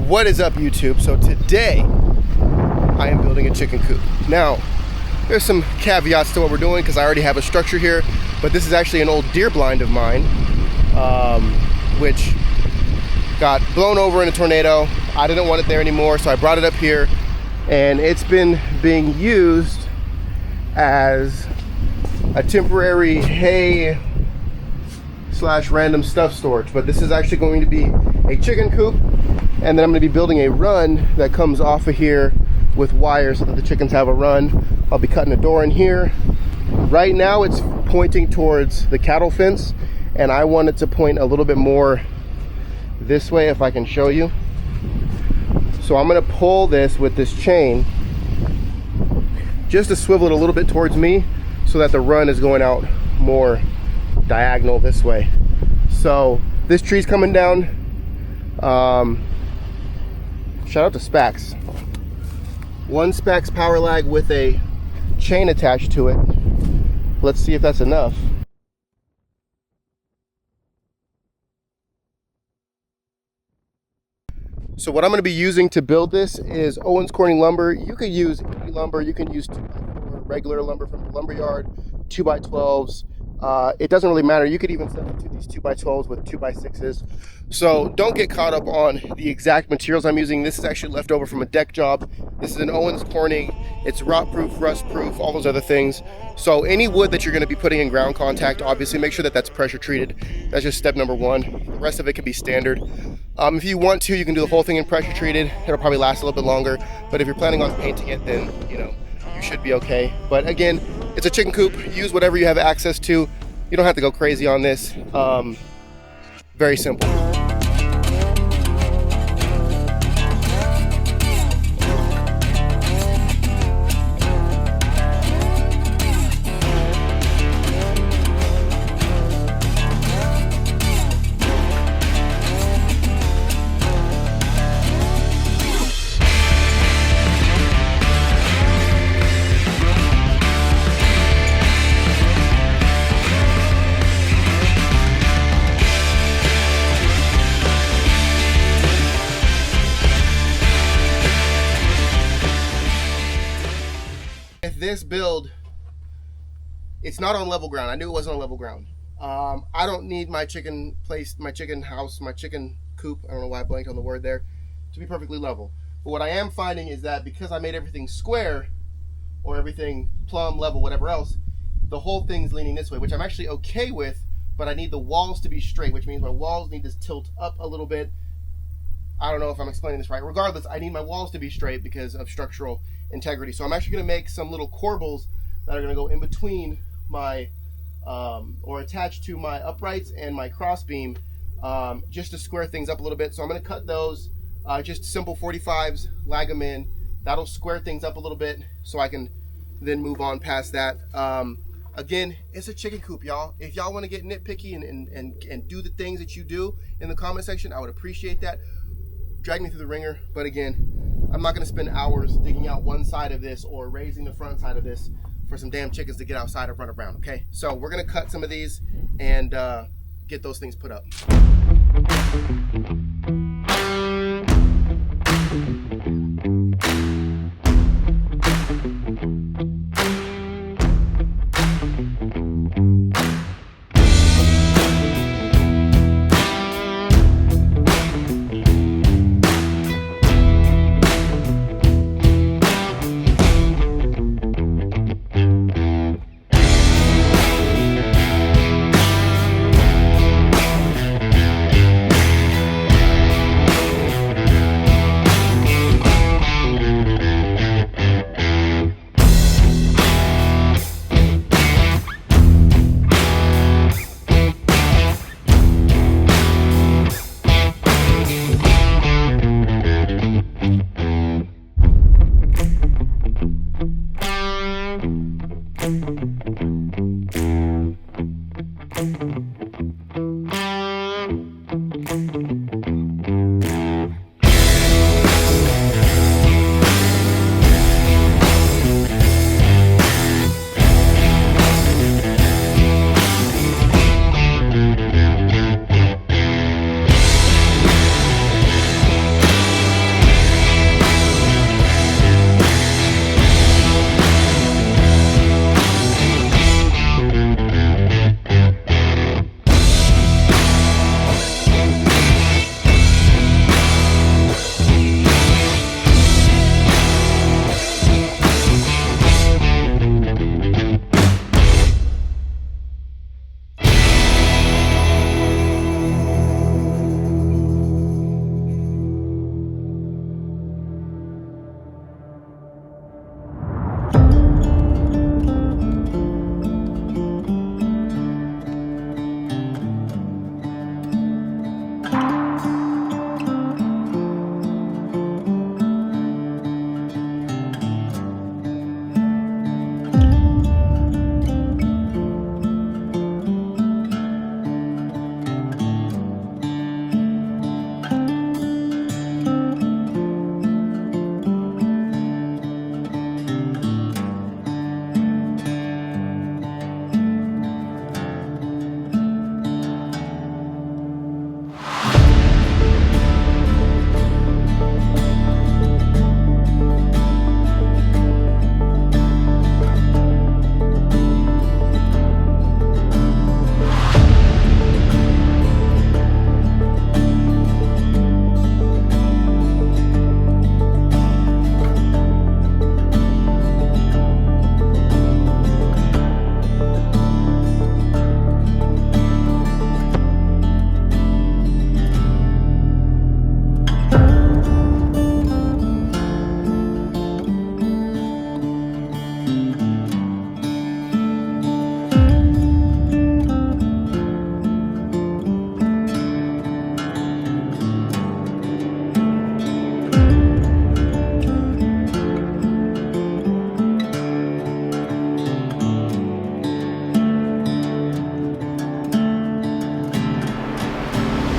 What is up, YouTube? So today I am building a chicken coop. Now there's some caveats to what we're doing because I already have a structure here, but this is actually an old deer blind of mine, which got blown over in a tornado. I didn't want it there anymore, so I brought it up here, and it's been being used as a temporary hay slash random stuff storage. But this is actually going to be a chicken coop, and then I'm going to be building a run that comes off of here with wires so that the chickens have a run. I'll be cutting a door in here. Right now it's pointing towards the cattle fence, and I want it to point a little bit more this way if I can show you. So I'm going to pull this with this chain just to swivel it a little bit towards me so that the run is going out more diagonal this way. So this tree's coming down. Shout out to Spax. One Spax power lag with a chain attached to it. Let's see if that's enough. So what I'm going to be using to build this is Owens Corning lumber. You could use any lumber. You can use 2x4 regular lumber from the lumberyard, 2x12s. It doesn't really matter. You could even substitute these 2x12s with 2x6s. So don't get caught up on the exact materials I'm using. This is actually left over from a deck job. This is an Owens Corning. It's rot proof, rust proof, all those other things. So any wood that you're going to be putting in ground contact, obviously make sure that that's pressure treated. That's just step number one. The rest of it can be standard. If you want to, you can do the whole thing in pressure treated. It'll probably last a little bit longer. But if you're planning on painting it, then you should be okay. But again, it's a chicken coop. Use whatever you have access to. You don't have to go crazy on this. Very simple. This build, it's not on level ground. I knew it wasn't on level ground. I don't need my chicken place, my chicken house, my chicken coop, I don't know why I blanked on the word there, to be perfectly level. But what I am finding is that because I made everything square, or everything plumb, level, whatever else, the whole thing's leaning this way, which I'm actually okay with, but I need the walls to be straight, which means my walls need to tilt up a little bit. I don't know if I'm explaining this right. Regardless, I need my walls to be straight because of structural integrity. So I'm actually going to make some little corbels that are going to go in between my, or attached to my uprights and my cross beam, just to square things up a little bit. So I'm going to cut those, just simple 45s, lag them in. That'll square things up a little bit so I can then move on past that. Again, it's a chicken coop, y'all. If y'all want to get nitpicky and do the things that you do in the comment section, I would appreciate that. Drag me through the ringer, but again, I'm not going to spend hours digging out one side of this or raising the front side of this for some damn chickens to get outside and run around, okay? So we're going to cut some of these and get those things put up.